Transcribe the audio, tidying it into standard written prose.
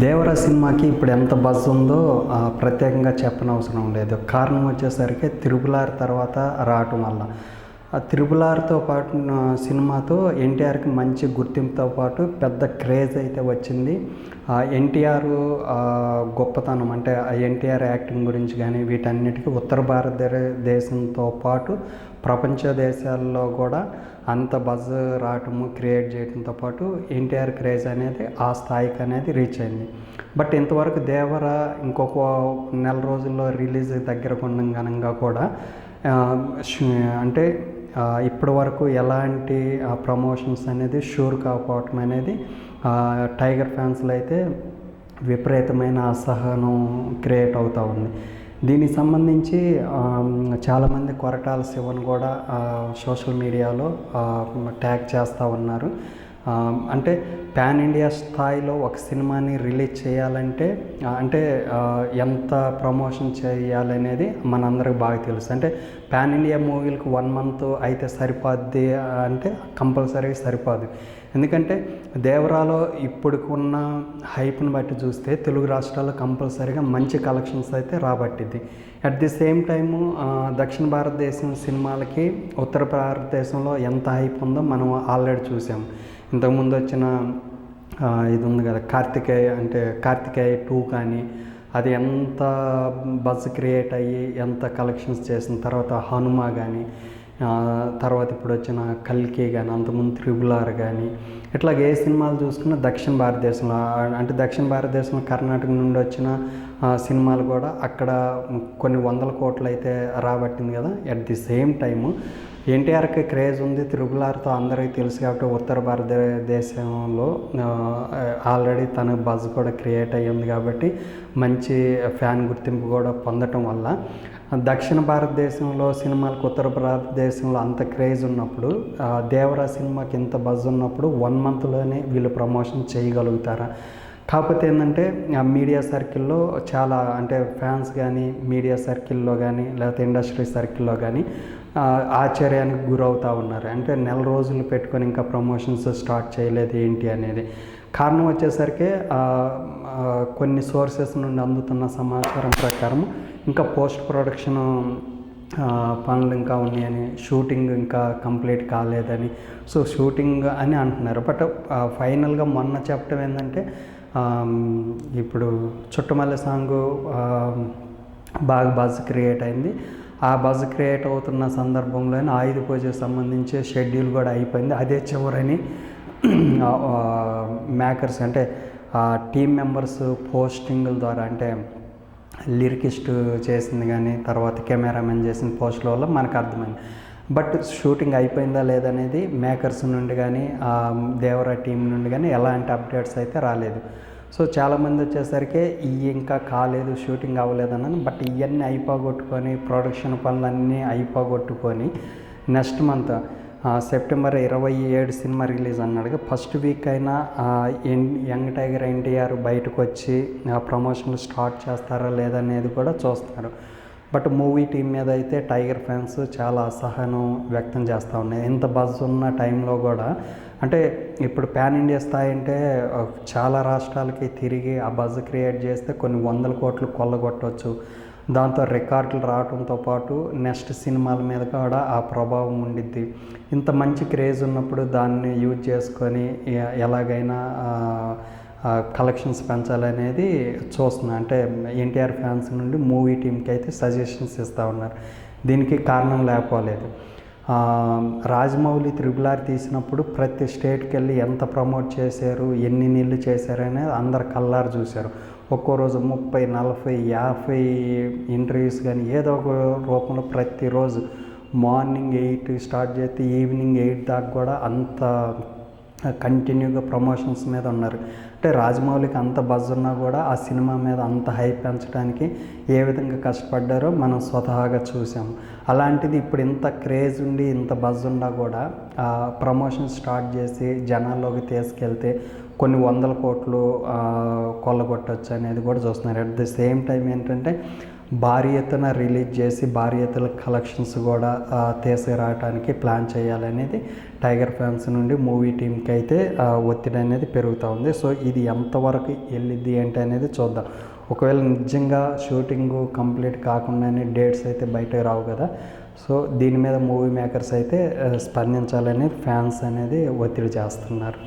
దేవరా సినిమాకి ఇప్పుడు ఎంత బజ్ ఉందో ప్రత్యేకంగా చెప్పనవసరం లేదు. కారణం వచ్చేసరికి 'త్రిబుల్ ఆర్' తర్వాత రావటం వల్ల. ఆ 'త్రిబుల్ ఆర్'తో పాటు సినిమాతో ఎన్టీఆర్‌కి మంచి గుర్తింపుతో పాటు పెద్ద క్రేజ్ అయితే వచ్చింది. ఎన్టీఆర్ గొప్పతనం అంటే ఎన్టీఆర్ యాక్టింగ్ గురించి కానీ వీటన్నిటికీ ఉత్తర భారతదేశంతో పాటు ప్రపంచ దేశాల్లో కూడా అంత బజ్ రావటము క్రియేట్ చేయడంతో పాటు ఎన్టీఆర్ క్రేజ్ అనేది ఆ స్థాయికి అనేది రీచ్ అయింది. బట్ ఇంతవరకు దేవర ఇంకొక నెల రోజుల్లో రిలీజ్ దగ్గరకు ఉండగా కూడా అంటే ఇప్పటి వరకు ఎలాంటి ప్రమోషన్స్ అనేది షూర్ కాకపోవటం అనేది టైగర్ ఫ్యాన్స్లో అయితే విపరీతమైన అసహనం క్రియేట్ అవుతూ ఉంది. దీనికి సంబంధించి చాలామంది కొరటాల శివన్ కూడా సోషల్ మీడియాలో ట్యాగ్ చేస్తూ ఉన్నారు. అంటే పాన్ ఇండియా స్థాయిలో ఒక సినిమాని రిలీజ్ చేయాలంటే అంటే ఎంత ప్రమోషన్ చేయాలనేది మనందరికి బాగా తెలుసు. అంటే పాన్ ఇండియా మూవీలకు 1 month అయితే సరిపోద్ది అంటే కంపల్సరీ సరిపోదు. ఎందుకంటే దేవరాలో ఇప్పుడుకున్న హైప్ని బట్టి చూస్తే తెలుగు రాష్ట్రాల్లో కంపల్సరీగా మంచి కలెక్షన్స్ అయితే రాబట్టింది. అట్ ది సేమ్ టైము దక్షిణ భారతదేశం సినిమాలకి ఉత్తర భారతదేశంలో ఎంత హైప్ ఉందో మనం ఆల్రెడీ చూసాం. ఇంతకుముందు వచ్చిన ఇది ఉంది కదా కార్తికేయ 2 కానీ అది ఎంత బజ్ క్రియేట్ అయ్యి ఎంత కలెక్షన్స్ చేసిన తర్వాత హనుమ కానీ తర్వాత ఇప్పుడు వచ్చిన కల్కి కానీ అంతకుముందు 'త్రిబుల్ ఆర్' కానీ ఇట్లా ఏ సినిమాలు చూసుకున్నా దక్షిణ భారతదేశంలో అంటే దక్షిణ భారతదేశంలో కర్ణాటక నుండి వచ్చిన సినిమాలు కూడా అక్కడ కొన్ని వందల కోట్లు అయితే రాబట్టింది కదా. అట్ ది సేమ్ టైము ఎన్టీఆర్కి క్రేజ్ ఉంది. 'త్రిబుల్ ఆర్'తో అందరికీ తెలుసు కాబట్టి ఉత్తర భారతదేశంలో ఆల్రెడీ తన బజ్ కూడా క్రియేట్ అయ్యింది కాబట్టి మంచి ఫ్యాన్ గుర్తింపు కూడా పొందటం వల్ల దక్షిణ భారతదేశంలో సినిమాలకు ఉత్తర భారతదేశంలో అంత క్రేజ్ ఉన్నప్పుడు దేవరా సినిమాకి ఇంత బజ్ ఉన్నప్పుడు 1 monthలోనే వీళ్ళు ప్రమోషన్ చేయగలుగుతారా? కాకపోతే ఏంటంటే మీడియా సర్కిల్లో చాలా అంటే ఫ్యాన్స్ కానీ మీడియా సర్కిల్లో కానీ లేకపోతే ఇండస్ట్రీ సర్కిల్లో కానీ ఆశ్చర్యానికి గురవుతూ ఉన్నారు. అంటే నెల రోజులు పెట్టుకొని ఇంకా ప్రమోషన్స్ స్టార్ట్ చేయలేదు ఏంటి అనేది. కారణం వచ్చేసరికి కొన్ని సోర్సెస్ నుండి అందుతున్న సమాచారం ప్రకారం ఇంకా పోస్ట్ ప్రొడక్షన్ పనులు ఇంకా ఉన్నాయని, షూటింగ్ ఇంకా కంప్లీట్ కాలేదని, సో షూటింగ్ అని అంటున్నారు. బట్ ఫైనల్గా మొన్న చెప్పడం ఏంటంటే ఇప్పుడు చుట్టమల్లె సాంగ్ బాగా బజ్ క్రియేట్ అయింది. ఆ బజ్ క్రియేట్ అవుతున్న సందర్భంలోనే ఆయుధ పూజకు సంబంధించి షెడ్యూల్ కూడా అయిపోయింది. అదే చివరని మేకర్స్ అంటే టీమ్ మెంబర్స్ పోస్టింగ్ల ద్వారా అంటే లిరికిస్ట్ చేసింది కానీ తర్వాత కెమెరామెన్ చేసిన పోస్టుల వల్ల మనకు అర్థమైంది. బట్ షూటింగ్ అయిపోయిందా లేదనేది మేకర్స్ నుండి కానీ దేవరా టీం నుండి కానీ ఎలాంటి అప్డేట్స్ అయితే రాలేదు. సో చాలామంది వచ్చేసరికి ఇంకా కాలేదు షూటింగ్ అవ్వలేదన్నాను. బట్ ఇవన్నీ అయిపోగొట్టుకొని ప్రొడక్షన్ పనులన్నీ అయిపోగొట్టుకొని next month September 27 cinema release అన్నాడుగా. ఫస్ట్ వీక్ అయినా యంగ్ టైగర్ ఎన్టీఆర్ బయటకు వచ్చి ప్రమోషన్లు స్టార్ట్ చేస్తారా లేదనేది కూడా చూస్తారు. బట్ మూవీ టీం మీద అయితే టైగర్ ఫ్యాన్స్ చాలా అసహనం వ్యక్తం చేస్తూ ఉన్నాయి. ఇంత బజ్ ఉన్న టైంలో కూడా అంటే ఇప్పుడు పాన్ ఇండియా స్థాయి అంటే చాలా రాష్ట్రాలకి తిరిగి ఆ బజ్ క్రియేట్ చేస్తే కొన్ని 100 కోట్లు కొల్లగొట్టవచ్చు. దాంతో రికార్డులు రావడంతో పాటు నెక్స్ట్ సినిమాల మీద కూడా ఆ ప్రభావం ఉండిద్ది. ఇంత మంచి క్రేజ్ ఉన్నప్పుడు దాన్ని యూజ్ చేసుకొని ఎలాగైనా కలెక్షన్స్ పెంచాలనేది చూస్తున్నా. అంటే ఎన్టీఆర్ ఫ్యాన్స్ నుండి మూవీ టీంకి అయితే సజెషన్స్ ఇస్తూ ఉన్నారు. దీనికి కారణం లేకపోలేదు. రాజమౌళి 'త్రిబుల్ ఆర్' తీసినప్పుడు ప్రతి స్టేట్కి వెళ్ళి ఎంత ప్రమోట్ చేశారు, ఎన్ని నీళ్ళు చేశారు అనేది అందరు కళ్ళారు చూశారు. ఒక్కో రోజు 30, 40, 50 ఇంటర్వ్యూస్ కానీ ఏదో ఒక రూపంలో ప్రతిరోజు మార్నింగ్ 8 స్టార్ట్ చేస్తే ఈవినింగ్ 8 దాకా కూడా అంత కంటిన్యూగా ప్రమోషన్స్ మీద ఉన్నారు. అంటే రాజమౌళికి అంత బజ్ ఉన్నా కూడా ఆ సినిమా మీద అంత హైప్ పెంచడానికి ఏ విధంగా కష్టపడ్డారో మనం స్వతహాగా చూసాము. అలాంటిది ఇప్పుడు ఇంత క్రేజ్ ఉండి ఇంత బజ్ ఉన్నా కూడా ప్రమోషన్ స్టార్ట్ చేసి జనాల్లోకి తీసుకెళ్తే కొన్ని 100 కోట్లు కొల్లగొట్టచ్చు అనేది కూడా చూస్తున్నారు. అట్ ది సేమ్ టైం ఏంటంటే భారీ ఎత్తున రిలీజ్ చేసి భారీ ఎత్తున కలెక్షన్స్ కూడా తీసుకురావడానికి ప్లాన్ చేయాలనేది టైగర్ ఫ్యాన్స్ నుండి మూవీ టీంకి అయితే ఒత్తిడి అనేది పెరుగుతూ ఉంది. సో ఇది ఎంతవరకు వెళ్ళిద్ది ఏంటి అనేది చూద్దాం. ఒకవేళ నిజంగా షూటింగ్ కంప్లీట్ కాకుండానే డేట్స్ అయితే బయటకు రావు కదా. సో దీని మీద మూవీ మేకర్స్ అయితే స్పందించాలని ఫ్యాన్స్ అనేది ఒత్తిడి చేస్తున్నారు.